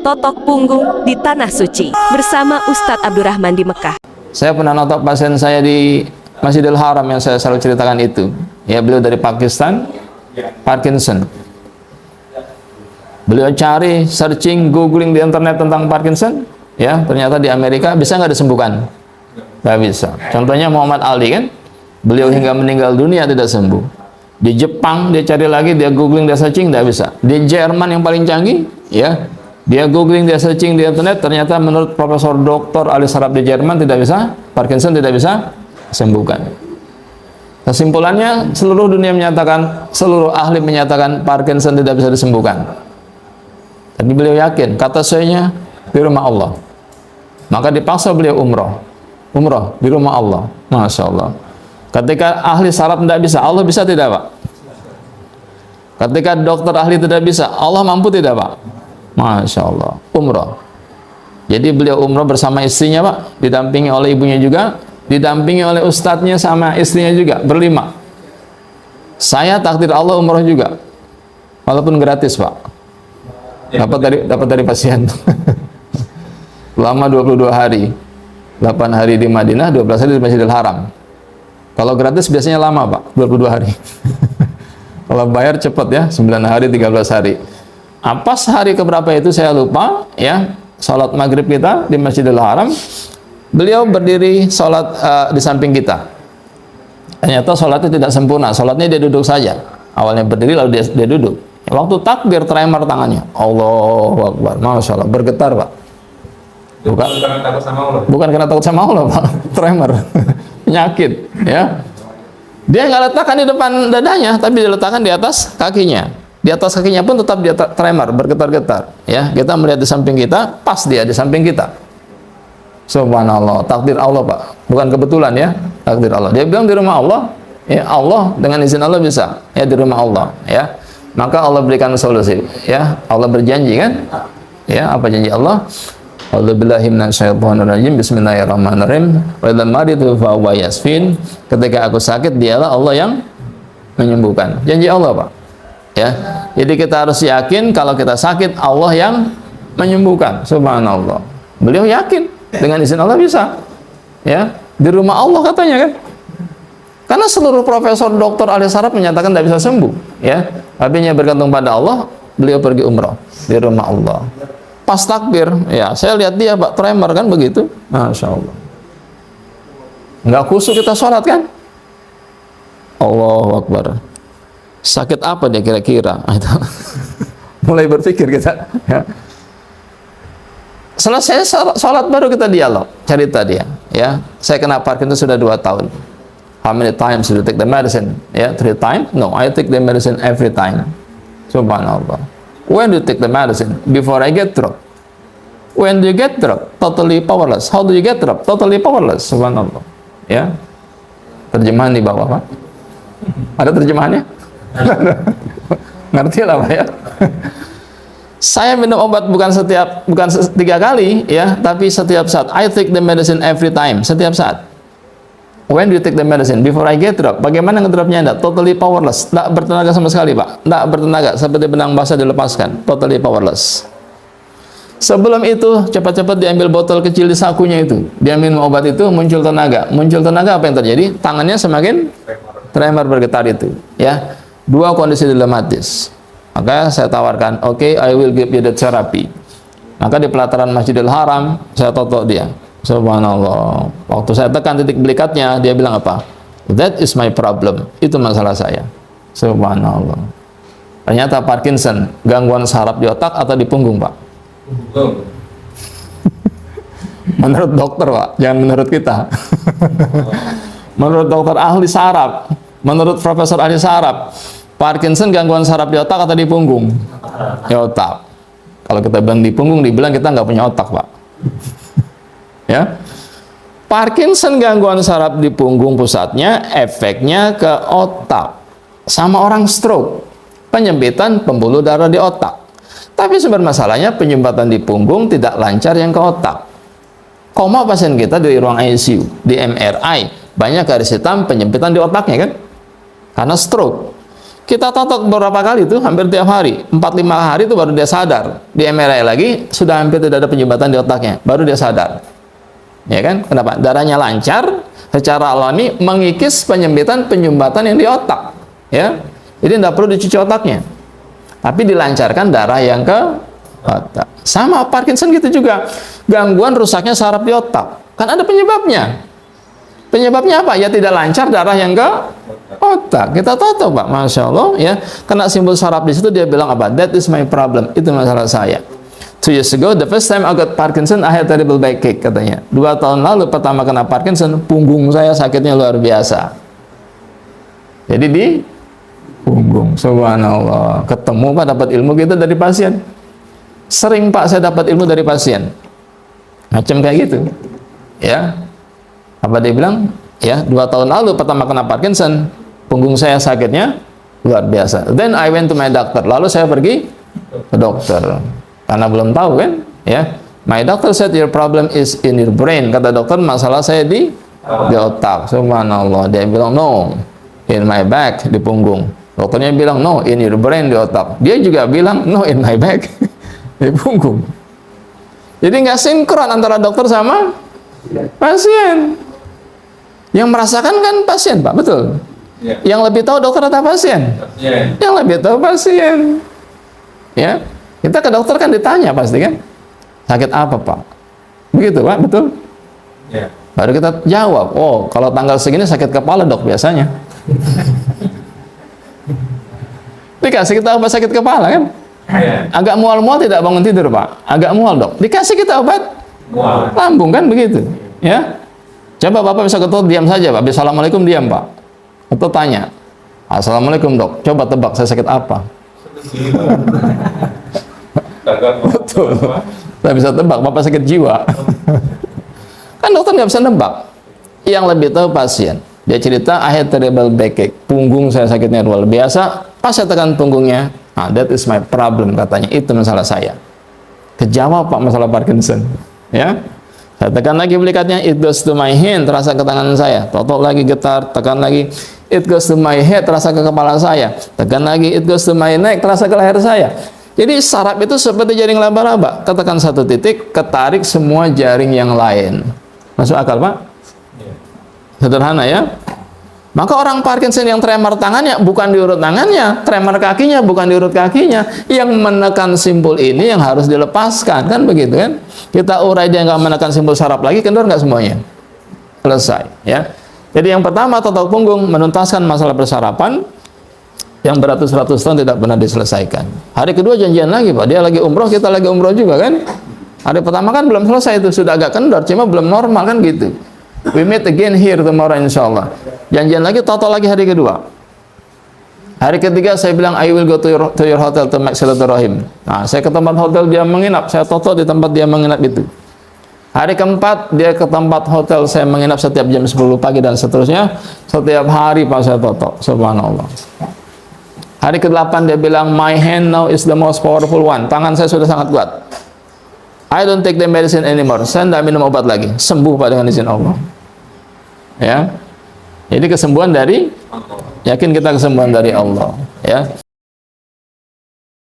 totok punggung di Tanah Suci bersama Ustadz Abdurrahman di Mekah. Saya pernah notok pasien saya di Masjidil Haram yang saya selalu ceritakan itu. Ya, beliau dari Pakistan, Parkinson. Beliau cari, searching, googling di internet tentang Parkinson. Ya, ternyata di Amerika bisa nggak disembuhkan? Nggak bisa. Contohnya Muhammad Ali kan, beliau hingga meninggal dunia tidak sembuh. Di Jepang dia cari lagi, dia googling, dia searching, tidak bisa. Di Jerman yang paling canggih, ya, dia googling, dia searching di internet, ternyata menurut Profesor Dr. Ali Saraf di Jerman tidak bisa, Parkinson tidak bisa sembuhkan. Kesimpulannya, seluruh dunia menyatakan, seluruh ahli menyatakan Parkinson tidak bisa disembuhkan. Tapi beliau yakin, kata sayanya di rumah Allah. Maka dipaksa beliau umroh di rumah Allah. Masya Allah. Ketika ahli saraf tidak bisa, Allah bisa tidak, Pak? Ketika dokter ahli tidak bisa, Allah mampu tidak, Pak? Masya Allah, umroh. Jadi beliau umroh bersama istrinya, Pak, didampingi oleh ibunya juga, didampingi oleh ustadznya sama istrinya juga, berlima. Saya takdir Allah umroh juga, walaupun gratis, Pak. Dapat dari pasien. Lama 22 hari, 8 hari di Madinah, 12 hari di Masjidil Haram. Kalau gratis biasanya lama, Pak, 22 hari. Kalau bayar cepat ya, 9 hari, 13 hari. Apa hari keberapa itu saya lupa, ya. Salat maghrib kita di Masjidil Haram, beliau berdiri salat di samping kita. Ternyata salatnya tidak sempurna, salatnya dia duduk saja. Awalnya berdiri lalu dia duduk. Waktu takbir tremor tangannya. Allahu Akbar. Masya Allah, bergetar, Pak. Bukan karena takut sama Allah. Bukan karena takut sama Allah, Pak. Tremor. Penyakit, ya. Dia nggak letakkan di depan dadanya, tapi diletakkan di atas kakinya. Di atas kakinya pun tetap dia tremor, bergetar-getar. Ya, kita melihat di samping kita, pas dia di samping kita. Subhanallah, takdir Allah, Pak. Bukan kebetulan ya, takdir Allah. Dia bilang di rumah Allah, ya Allah dengan izin Allah bisa, ya di rumah Allah, ya. Maka Allah berikan solusi, ya. Allah berjanji kan, ya, apa janji Allah? A'udzubillahi minasyaitonirrajim. Bismillahirrahmanirrahim. Wa idza maridu fa huwa yasfin. Ketika aku sakit, dialah Allah yang menyembuhkan. Janji Allah, Pak. Ya. Jadi kita harus yakin kalau kita sakit Allah yang menyembuhkan. Subhanallah. Beliau yakin dengan izin Allah bisa. Ya, di rumah Allah katanya kan. Karena seluruh profesor doktor ahli saraf menyatakan tidak bisa sembuh, ya. Artinya bergantung pada Allah, beliau pergi umrah di rumah Allah. Pas takbir, ya saya lihat dia, Pak, tremor kan begitu. Masya Allah. Nggak khusyuk kita sholat kan? Allahu Akbar. Sakit apa dia kira-kira? Mulai berpikir kita. Ya. Selesai sholat baru kita dialog, cerita dia. Ya, saya kena Parkinson sudah 2 tahun. How many times do you take the medicine? Ya, 3 times? No, I take the medicine every time. Subhanallah. When do you take the medicine? Before I get drop. When do you get drop? Totally powerless. How do you get drop? Totally powerless. Subhanallah. Ya. Terjemahan di bawah, Pak. Ada terjemahannya? Ngerti lah, Pak, ya. Saya minum obat bukan 3 kali, ya, tapi setiap saat. I take the medicine every time. Setiap saat. When do you take the medicine? Before I get drop. Bagaimana ngedropnya Anda? Totally powerless. Tidak bertenaga sama sekali, Pak. Tidak bertenaga. Seperti benang basah dilepaskan. Totally powerless. Sebelum itu, cepat-cepat diambil botol kecil di sakunya itu. Dia minum obat itu, muncul tenaga. Muncul tenaga, apa yang terjadi? Tangannya semakin tremor bergetar itu. Ya, 2 kondisi dilematis. Maka saya tawarkan, okay, I will give you the therapy. Maka di pelataran Masjidil Haram, saya totok dia. Subhanallah. Waktu saya tekan titik belikatnya, dia bilang apa? That is my problem. Itu masalah saya. Subhanallah. Ternyata Parkinson, gangguan saraf di otak atau di punggung, Pak? Menurut dokter, Pak, jangan menurut kita. Menurut dokter ahli saraf, menurut profesor ahli saraf, Parkinson gangguan saraf di otak atau di punggung? Di otak. Kalau kita bilang di punggung, dibilang kita nggak punya otak, Pak. Ya, Parkinson gangguan saraf di punggung pusatnya, efeknya ke otak. Sama orang stroke, penyempitan pembuluh darah di otak. Tapi sumber masalahnya penyumbatan di punggung tidak lancar yang ke otak. Koma pasien kita di ruang ICU, di MRI, banyak garis hitam penyempitan di otaknya kan? Karena stroke. Kita totok beberapa kali tuh, hampir tiap hari, 4-5 hari itu baru dia sadar. Di MRI lagi, sudah hampir tidak ada penyumbatan di otaknya, baru dia sadar. Ya kan? Kenapa? Darahnya lancar, secara alami mengikis penyumbatan yang di otak. Ya, jadi tidak perlu dicuci otaknya, tapi dilancarkan darah yang ke otak. Sama Parkinson gitu juga, gangguan rusaknya saraf di otak. Kan ada penyebabnya. Penyebabnya apa? Ya tidak lancar darah yang ke otak. Kita tahu Pak, Masya Allah ya. Kena simbol saraf di situ, dia bilang apa? That is my problem. Itu masalah saya. 2 years ago, the first time I got Parkinson, I had terrible backache, katanya. 2 tahun lalu pertama kena Parkinson, punggung saya sakitnya luar biasa. Jadi di punggung, subhanallah. Ketemu Pak, dapat ilmu kita dari pasien. Sering Pak saya dapat ilmu dari pasien. Macam kayak gitu. Ya. Apa dia bilang? Ya, 2 tahun lalu pertama kena Parkinson, punggung saya sakitnya luar biasa. Then I went to my doctor. Lalu saya pergi ke dokter. Karena belum tahu kan, ya. My doctor said your problem is in your brain. Kata dokter, masalah saya di otak. Subhanallah. Dia bilang no, in my back, di punggung. Dokternya bilang no, in your brain, di otak. Dia juga bilang no, in my back, di punggung. Jadi nggak sinkron antara dokter sama pasien. Yang merasakan kan pasien Pak, betul? Ya. Yang lebih tahu dokter atau pasien? Pasien. Yang lebih tahu pasien. Ya. Kita ke dokter kan ditanya pasti kan, sakit apa Pak? Begitu Pak, betul? Ya. Baru kita jawab, oh kalau tanggal segini sakit kepala dok biasanya. Dikasih kita obat sakit kepala kan? Ya. Agak mual-mual tidak bangun tidur Pak, agak mual dok. Dikasih kita obat mual lambung kan begitu, ya? Coba Bapak bisa ketua diam saja Pak, Assalamualaikum diam Pak. Atau tanya, Assalamualaikum dok, coba tebak saya sakit apa? Betul. Saya bisa tebak, Bapak sakit jiwa. Kan dokter nggak bisa nebak. Yang lebih tahu pasien. Dia cerita, I had terrible backache. Punggung saya sakitnya luar biasa. Pas saya tekan punggungnya, that is my problem, katanya. Itu masalah saya. Kejawab Pak masalah Parkinson. Ya. Saya tekan lagi pelikatnya, it goes to my hand, terasa ke tangan saya. Totok lagi getar, tekan lagi. It goes to my head, terasa ke kepala saya. Tekan lagi, it goes to my neck, terasa ke leher saya. Jadi saraf itu seperti jaring laba-laba. Katakan satu titik, ketarik semua jaring yang lain. Masuk akal Pak? Sederhana ya. Maka orang Parkinson yang tremor tangannya bukan diurut tangannya, tremor kakinya bukan diurut kakinya. Yang menekan simpul ini yang harus dilepaskan, kan begitu kan? Kita urai dia nggak menekan simpul saraf lagi, kendor nggak semuanya? Selesai ya. Jadi yang pertama total punggung menuntaskan masalah persarapan yang beratus-ratus tahun tidak pernah diselesaikan. Hari kedua janjian lagi Pak, dia lagi umroh, kita lagi umroh juga kan. Hari pertama kan belum selesai itu, sudah agak kendor, cuma belum normal kan gitu. We meet again here tomorrow insyaAllah. Janjian lagi, toto lagi hari kedua. Hari ketiga saya bilang I will go to your hotel to make silaturahim. Nah, saya ke tempat hotel dia menginap, saya toto di tempat dia menginap itu. Hari keempat dia ke tempat hotel saya menginap setiap jam 10 pagi dan seterusnya. Setiap hari Pak saya toto, subhanallah. Hari ke-8 dia bilang, my hand now is the most powerful one. Tangan saya sudah sangat kuat. I don't take the medicine anymore. Saya tidak minum obat lagi. Sembuh Pak dengan izin Allah. Ya. Jadi kesembuhan dari, yakin kita kesembuhan dari Allah. Ya.